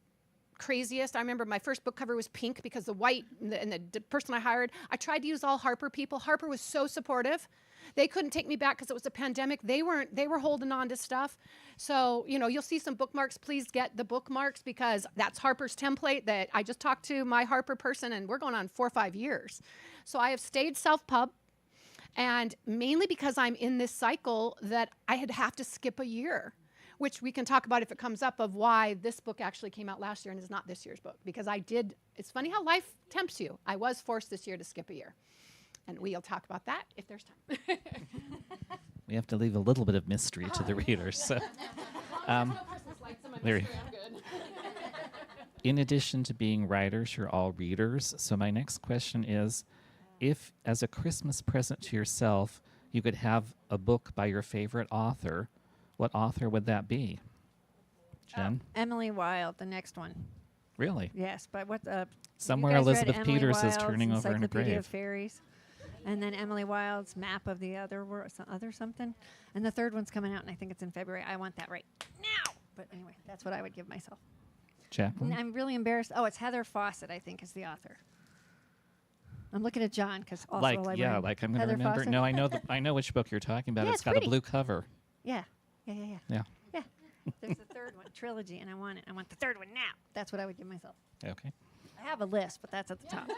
craziest. I remember my first book cover was pink because the white and the person I hired, I tried to use all Harper people. Harper was so supportive. They couldn't take me back because it was a pandemic. They were holding on to stuff. So, you'll see some bookmarks. Please get the bookmarks because that's Harper's template that I just talked to my Harper person, and we're going on 4 or 5 years. So I have stayed self-pub. And mainly because I'm in this cycle that I have to skip a year, which we can talk about if it comes up, of why this book actually came out last year and is not this year's book. Because it's funny how life tempts you. I was forced this year to skip a year. And we'll talk about that if there's time. We have to leave a little bit of mystery to the readers. So, in addition to being writers, you're all readers. So my next question is, if, as a Christmas present to yourself, you could have a book by your favorite author, what author would that be? Jen? Emily Wilde, the next one. Really? Yes, but Somewhere Elizabeth Peters is turning over in a grave. Of Fairies. And then Emily Wilde's Map of the Other World, something. And the third one's coming out, and I think it's in February. I want that right now. But anyway, that's what I would give myself. Jaqueline? And I'm really embarrassed. Oh, it's Heather Fawcett, I think, is the author. I'm looking at John because also a librarian. I'm going to remember. Fawcett? No, I know which book you're talking about. Yeah, It's got pretty. a blue cover. Yeah. Yeah. There's a third one, trilogy, and I want it. I want the third one now. That's what I would give myself. Okay. I have a list, but that's at the top.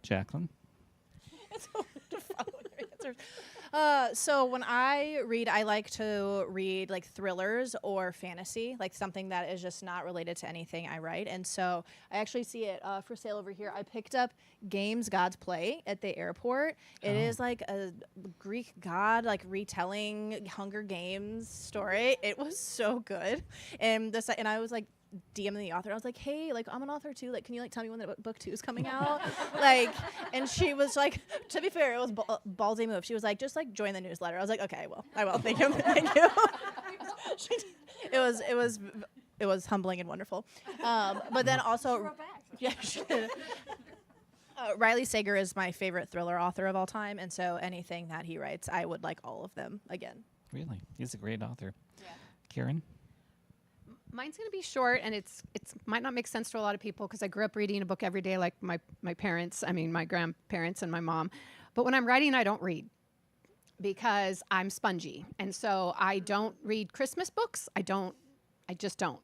Jacqueline? It's hard to follow your answers. So when I read, I like to read like thrillers or fantasy, like something that is just not related to anything I write. And so I actually see it for sale over here. I picked up Games God's Play at the airport. It is like a Greek god like retelling Hunger Games story. It was so good. And I was like, DMing the author. I was like, hey, like I'm an author too. Like, can you like tell me when the book 2 is coming out? And she was like, to be fair, it was ballsy move. She was like, just like join the newsletter. I was like, okay, well, I will. Thank you. Thank you. It was humbling and wonderful. But then also, yeah, she did. Riley Sager is my favorite thriller author of all time, and so anything that he writes, I would like all of them again. Really, he's a great author. Yeah. Karen? Mine's going to be short, and it's might not make sense to a lot of people because I grew up reading a book every day like my parents, my grandparents and my mom. But when I'm writing, I don't read because I'm spongy. And so I don't read Christmas books. I just don't.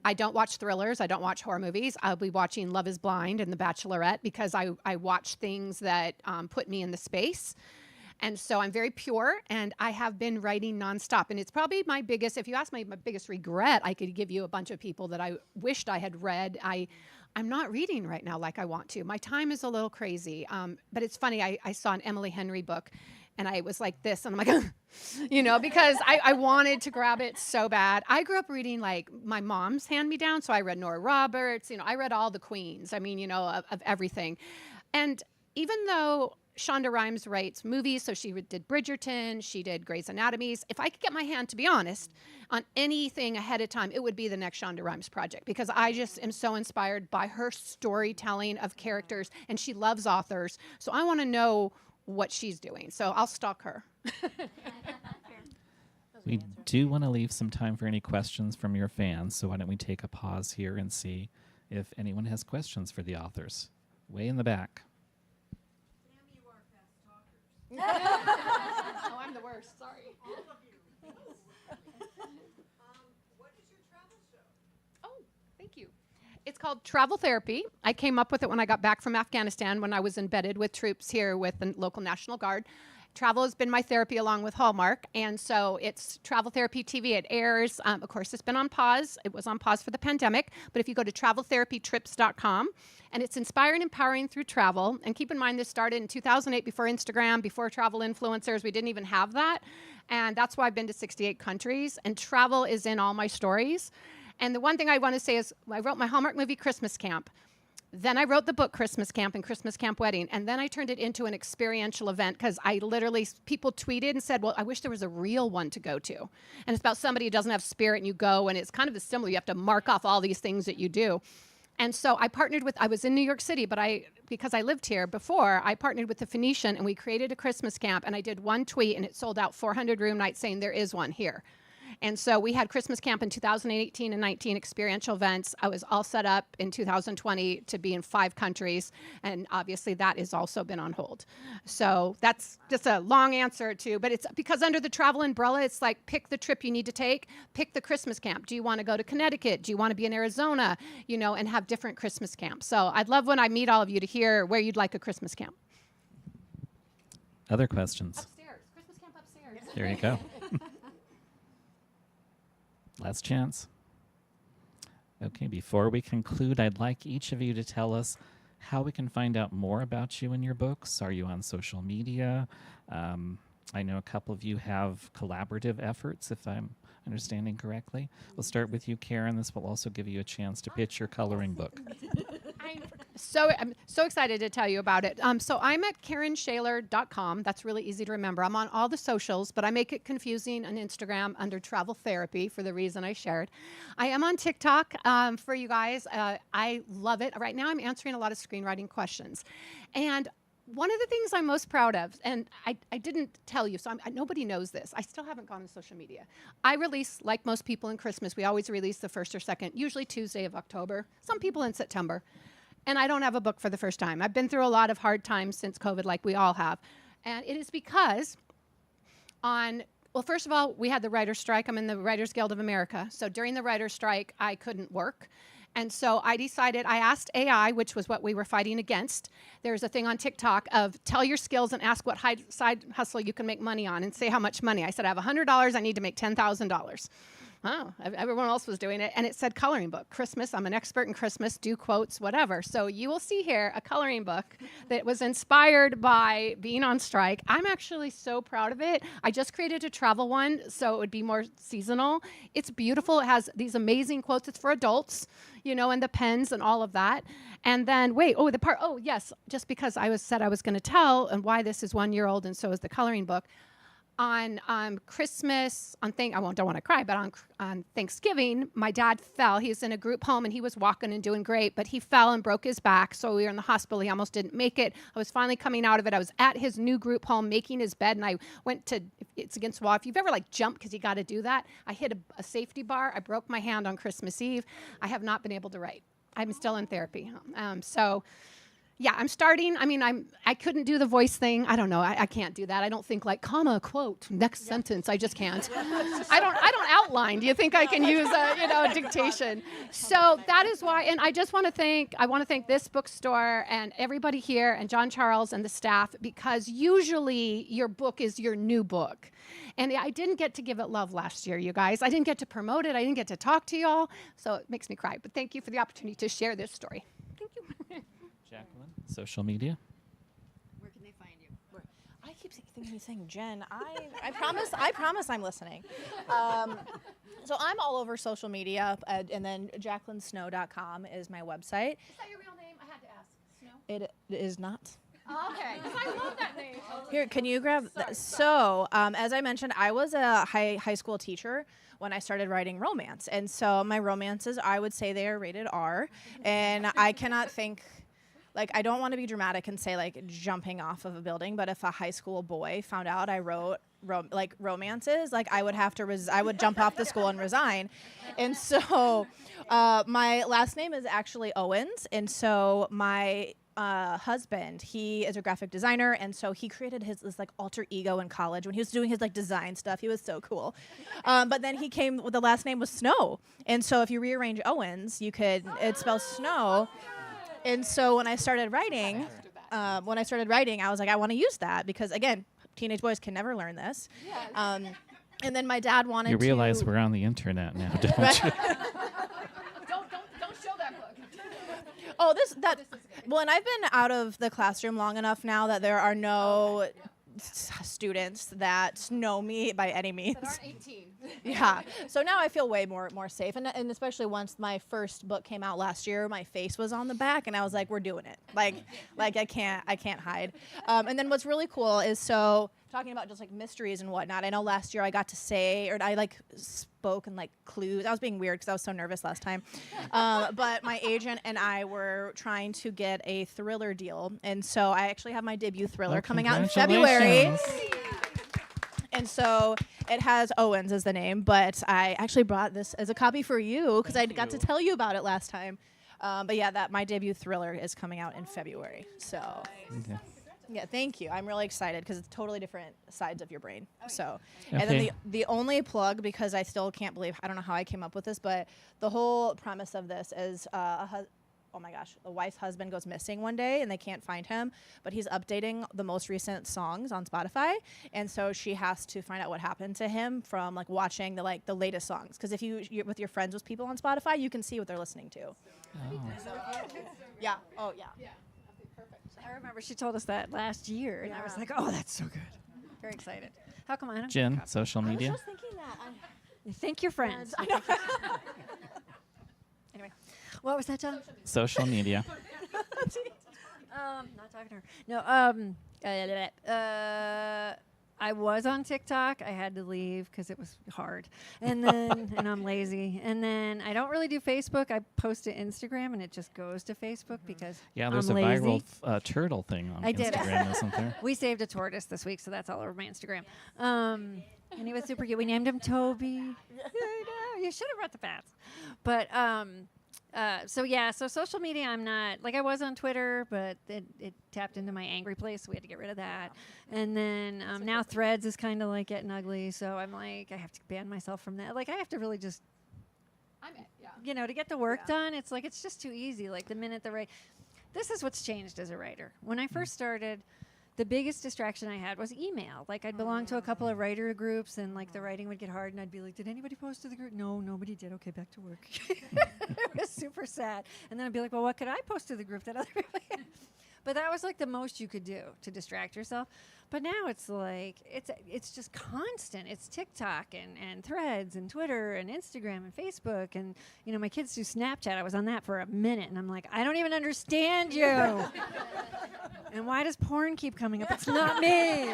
I don't watch thrillers. I don't watch horror movies. I'll be watching Love is Blind and The Bachelorette because I watch things that put me in the space. And so I'm very pure, and I have been writing nonstop. And it's probably my biggest, if you ask my biggest regret, I could give you a bunch of people that I wished I had read. I'm not reading right now like I want to. My time is a little crazy. But it's funny, I saw an Emily Henry book, and I was like this, and I'm like, because I wanted to grab it so bad. I grew up reading like my mom's hand-me-down, so I read Nora Roberts, I read all the queens, of everything. And even though Shonda Rhimes writes movies, so she did Bridgerton, she did Grey's Anatomies. If I could get my hand, to be honest, on anything ahead of time, it would be the next Shonda Rhimes project because I just am so inspired by her storytelling of characters, and she loves authors. So I want to know what she's doing. So I'll stalk her. We do want to leave some time for any questions from your fans, so why don't we take a pause here and see if anyone has questions for the authors. Way in the back. Oh, I'm the worst. Sorry. All of you. What is your travel show? Oh, thank you. It's called Travel Therapy. I came up with it when I got back from Afghanistan when I was embedded with troops here with the local National Guard. Travel has been my therapy along with Hallmark, and so it's Travel Therapy TV. It airs, of course, it's been on pause. It was on pause for the pandemic, but if you go to traveltherapytrips.com, and it's inspiring, empowering through travel. And keep in mind, this started in 2008, before Instagram, before travel influencers. We didn't even have that, and that's why I've been to 68 countries, and travel is in all my stories. And the one thing I want to say is I wrote my Hallmark movie, Christmas Camp. Then I wrote the book Christmas Camp and Christmas Camp Wedding, and then I turned it into an experiential event because people tweeted and said, well, I wish there was a real one to go to. And it's about somebody who doesn't have spirit, and you go, and it's kind of similar. You have to mark off all these things that you do. And so I was in New York City, but because I lived here before, I partnered with the Phoenician, and we created a Christmas camp, and I did one tweet, and it sold out 400 room nights saying there is one here. And so we had Christmas camp in 2018 and 19 experiential events. I was all set up in 2020 to be in 5 countries. And obviously that has also been on hold. So that's just a long answer but it's because under the travel umbrella, it's like pick the trip you need to take, pick the Christmas camp. Do you want to go to Connecticut? Do you want to be in Arizona? And have different Christmas camps. So I'd love when I meet all of you to hear where you'd like a Christmas camp. Other questions? Upstairs. Christmas camp upstairs. There you go. Last chance. Okay, before we conclude, I'd like each of you to tell us how we can find out more about you and your books. Are you on social media? I know a couple of you have collaborative efforts, if I'm understanding correctly. We'll start with you, Karen. This will also give you a chance to pitch your coloring book. I'm so excited to tell you about it. So I'm at KarenSchaler.com. That's really easy to remember. I'm on all the socials, but I make it confusing on Instagram under Travel Therapy for the reason I shared. I am on TikTok for you guys. I love it. Right now I'm answering a lot of screenwriting questions. And one of the things I'm most proud of, and I didn't tell you, so nobody knows this. I still haven't gone on social media. I release, like most people in Christmas, we always release the 1st or 2nd, usually Tuesday of October, some people in September. And I don't have a book for the first time. I've been through a lot of hard times since COVID, like we all have. And it is because first of all, we had the writer's strike. I'm in the Writers Guild of America. So during the writer's strike, I couldn't work. And so I asked AI, which was what we were fighting against. There's a thing on TikTok of tell your skills and ask what side hustle you can make money on and say how much money. I said, I have $100. I need to make $10,000. Oh, everyone else was doing it. And it said coloring book, Christmas. I'm an expert in Christmas, do quotes, whatever. So you will see here a coloring book that was inspired by being on strike. I'm actually so proud of it. I just created a travel one, so it would be more seasonal. It's beautiful. It has these amazing quotes. It's for adults, and the pens and all of that. And then, yes, just because I said I was going to tell and why this is 1 year old and so is the coloring book. on Christmas, don't want to cry, but on Thanksgiving, my dad fell. He was in a group home and he was walking and doing great, but he fell and broke his back. So we were in the hospital. He almost didn't make it. I was finally coming out of it. I was at his new group home making his bed, and I went to, it's against the wall. If you've ever jumped, because you got to do that, I hit a safety bar. I broke my hand on Christmas Eve. I have not been able to write. I'm still in therapy. Yeah, I'm starting. I mean, I couldn't do the voice thing. I don't know. I can't do that. I don't think comma, quote, next sentence. I just can't. I don't outline. Do you think I can use dictation? So that is why. And I just want to thank this bookstore and everybody here and John Charles and the staff, because usually your book is your new book. And I didn't get to give it love last year, you guys. I didn't get to promote it. I didn't get to talk to y'all. So it makes me cry. But thank you for the opportunity to share this story. Thank you. Jacqueline, social media. Where can they find you? I keep thinking he's saying Jen. I promise I'm listening. So I'm all over social media, and then JaquelineSnowe.com is my website. Is that your real name? I had to ask. Snow? It is not. Okay, because I love that name. Here, can you grab that? So, as I mentioned, I was a high school teacher when I started writing romance. And so my romances, I would say they are rated R. And I cannot think, I don't want to be dramatic and say, jumping off of a building. But if a high school boy found out I wrote, romances, I would have to, I would jump off the school and resign. And so my last name is actually Owens. And so my husband, he is a graphic designer, and so he created this alter ego in college when he was doing his design stuff. He was so cool. But then he came with the last name was Snow, and so if you rearrange Owens, it spells Snow. And so when I started writing, I was like, I want to use that because again, teenage boys can never learn this. And then my dad wanted. You realize we're on the internet now, don't you? Don't show that book. Oh, well, and I've been out of the classroom long enough now that there are no students that know me by any means. That aren't 18. Yeah. So now I feel way more safe, and especially once my first book came out last year, my face was on the back, and I was like, we're doing it. I can't hide. And then what's really cool is talking about just mysteries and whatnot. I know last year I got to say, or I spoke in clues. I was being weird because I was so nervous last time. But my agent and I were trying to get a thriller deal, and so I actually have my debut thriller coming out in February. And so it has Owens as the name, but I actually brought this as a copy for you because I got to tell you about it last time. But yeah, my debut thriller is coming out in February. So. Okay. Yeah, thank you. I'm really excited because it's totally different sides of your brain. So, Okay. and then the only plug, because I still can't believe, I don't know how I came up with this, but the whole premise of this is oh my gosh, a wife's husband goes missing one day and they can't find him, but he's updating the most recent songs on Spotify, and so she has to find out what happened to him from watching the latest songs. Because if you're with your friends with people on Spotify, you can see what they're listening to. Oh. Yeah. Oh yeah. I remember she told us that last year, and I was like, oh, that's so good. Very excited. How come I don't? Jen, social I media. was just thinking that. You thank your friends. I know. Anyway, what was that, John? Social media. Not talking to her. No, I was on TikTok. I had to leave because it was hard. And then, and I'm lazy. And then I don't really do Facebook. I post to Instagram, and it just goes to Facebook because Yeah, there's I'm a lazy. viral turtle thing on I did. Instagram, isn't there? We saved a tortoise this week, so that's all over my Instagram. And he was super cute. We named him Toby. You should have brought the bats. But so social media, I'm not, I was on Twitter, but it tapped into my angry place, so we had to get rid of that. And then now Threads is kind of getting ugly, so I'm I have to ban myself from that. I have to really just, to get the work done, it's it's just too easy. The minute this is what's changed as a writer. When I first started, the biggest distraction I had was email. I'd belong to a couple of writer groups, and the writing would get hard, and I'd be like, did anybody post to the group? No, nobody did. Okay, back to work. It was super sad. And then I'd be like, well, what could I post to the group that other people had? But that was the most you could do to distract yourself. But now it's it's just constant. It's TikTok and Threads and Twitter and Instagram and Facebook. And, my kids do Snapchat. I was on that for a minute, and I'm like, I don't even understand you. And why does porn keep coming up? It's not me.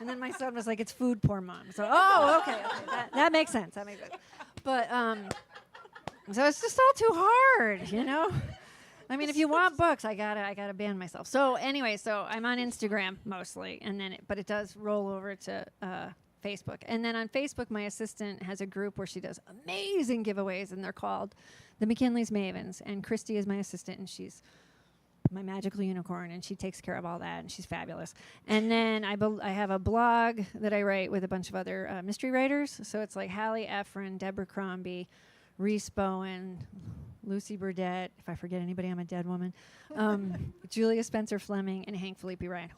And then my son was like, it's food poor mom. So, oh, okay. That makes sense. That makes sense. But, so it's just all too hard, you know? I mean, if you want books, I gotta ban myself. So anyway, so I'm on Instagram mostly, and then but it does roll over to Facebook. And then on Facebook, my assistant has a group where she does amazing giveaways, and they're called the McKinley's Mavens. And Christy is my assistant, and she's my magical unicorn, and she takes care of all that, and she's fabulous. And then I have a blog that I write with a bunch of other mystery writers. So it's like Hallie Efron, Deborah Crombie, Reese Bowen, Lucy Burdett, if I forget anybody, I'm a dead woman, Julia Spencer Fleming, and Hank Felipe Ryan.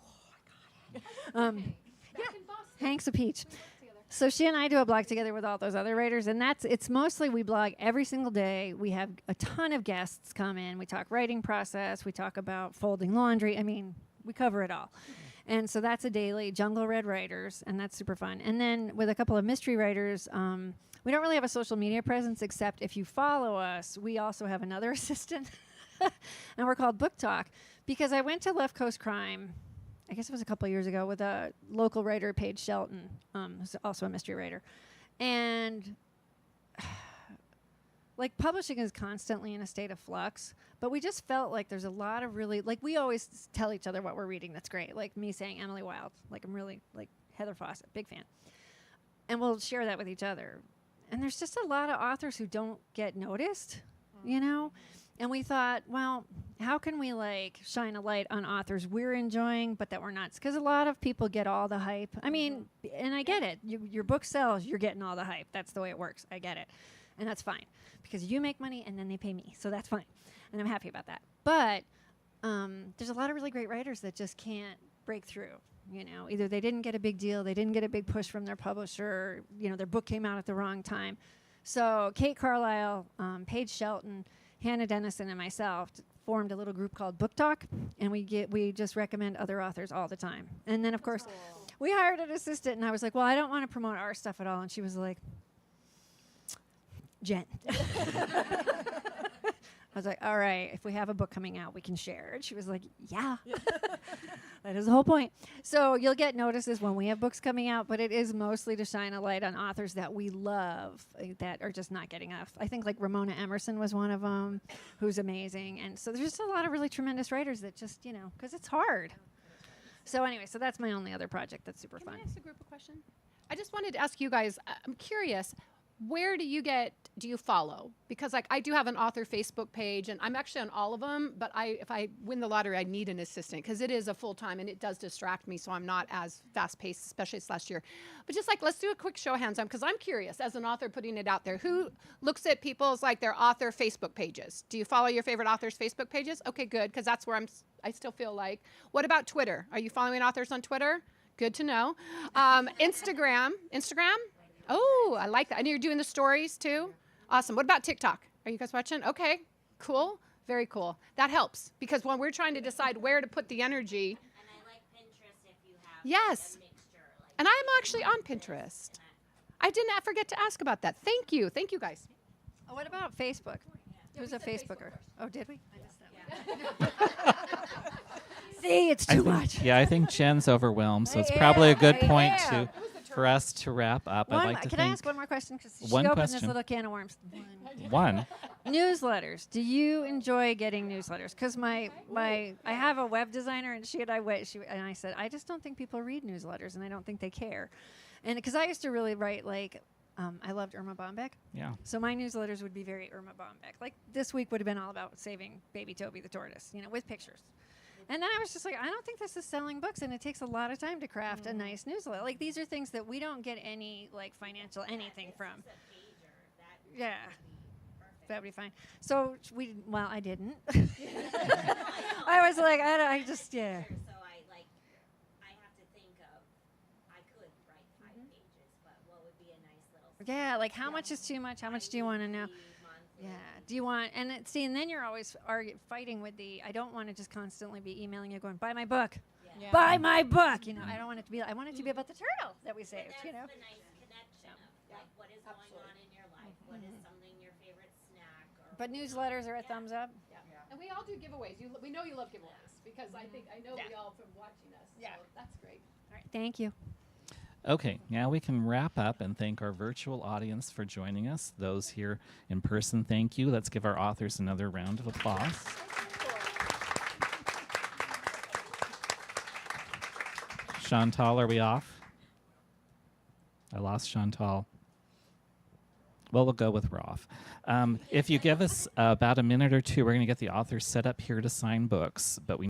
Oh, I got it. Yeah, Hank's a peach. So she and I do a blog together with all those other writers, and it's mostly we blog every single day. We have a ton of guests come in. We talk writing process. We talk about folding laundry. I mean, we cover it all. And so that's a daily Jungle Red Writers, and that's super fun. And then with a couple of mystery writers, we don't really have a social media presence, except if you follow us, we also have another assistant, and we're called Book Talk, because I went to Left Coast Crime, I guess it was a couple of years ago, with a local writer, Paige Shelton, who's also a mystery writer. And like publishing is constantly in a state of flux, but we just felt like there's a lot of really, like we always tell each other what we're reading that's great, like me saying Emily Wilde, like I'm really, like Heather Fawcett, big fan. And we'll share that with each other. And there's just a lot of authors who don't get noticed, you know? And we thought, well, how can we like shine a light on authors we're enjoying, but that we're not? Because a lot of people get all the hype. I mean, and I get it. Your book sells, you're getting all the hype. That's the way it works. I get it. And that's fine. Because you make money and then they pay me. So that's fine. And I'm happy about that. But there's a lot of really great writers that just can't break through. You know, either they didn't get a big deal, they didn't get a big push from their publisher, you know, their book came out at the wrong time. So Kate Carlisle, Paige Shelton, Hannah Dennison, and myself formed a little group called Book Talk, and we just recommend other authors all the time. And then, of course, we hired an assistant, and I was like, well, I don't want to promote our stuff at all. And she was like, Jen. I was like, all right, if we have a book coming out, we can share. And she was like, yeah. That is the whole point. So you'll get notices when we have books coming out, but it is mostly to shine a light on authors that we love that are just not getting enough. I think like Ramona Emerson was one of them, who's amazing. And so there's just a lot of really tremendous writers that just, you know, because it's hard. So anyway, so that's my only other project that's super fun. Can I ask a group a question? I just wanted to ask you guys, I'm curious, where do you follow? Because like I do have an author Facebook page, and I'm actually on all of them, but if I win the lottery, I need an assistant because it is a full-time and it does distract me, so I'm not as fast-paced, especially this last year. But just like, let's do a quick show of hands on, because I'm curious as an author putting it out there, who looks at people's like their author Facebook pages? Do you follow your favorite authors' Facebook pages? Okay, good, because that's where I still feel like. What about Twitter? Are you following authors on Twitter? Good to know. Instagram? Oh, I like that. And you're doing the stories too? Awesome. What about TikTok? Are you guys watching? Okay, cool. Very cool. That helps because when we're trying to decide where to put the energy. And I like Pinterest if you have Yes. a mixture. Like And I'm actually on Pinterest. I didn't forget to ask about that. Thank you. Thank you, guys. Oh, what about Facebook? Who's a Facebooker? Oh, did we? I missed that one. See, it's too much. Yeah, I think Jen's overwhelmed, so it's probably a good I point am. for us to wrap up. I'd like to Can I ask one more question? Because she One opened this question. little can of worms. One. Newsletters. Do you enjoy getting newsletters? Because I have a web designer, and I said, I just don't think people read newsletters, and I don't think they care. And because I used to really write I loved Irma Bombeck. Yeah. So my newsletters would be very Irma Bombeck. Like this week would have been all about saving baby Toby the tortoise, with pictures. And then I was just like, I don't think this is selling books, and it takes a lot of time to craft a nice newsletter. Like these are things that we don't get any financial anything from. Yeah. That'd be fine. So I didn't. I was like, I just. So I have to think of, I could write 5 pages, but what would be a nice little. Yeah, like how much is too much? How much do you want to know? Yeah. Do you want, and then you're always fighting with I don't want to just constantly be emailing you going, buy my book. Yeah. Buy my book. I don't want it to be, I want it to be about the turtle that we saved, That's the nice connection of like what is going on in your life, what is something your favorite snack. But newsletters are a thumbs up. Yeah. And we all do giveaways. We know you love giveaways because I know we all from watching us. So that's great. All right. Thank you. Okay, now we can wrap up and thank our virtual audience for joining us. Those here in person, thank you. Let's give our authors another round of applause. Chantal, are we off? I lost Chantal. Well, we'll go with we're off. If you give us about a minute or two, we're going to get the authors set up here to sign books, but we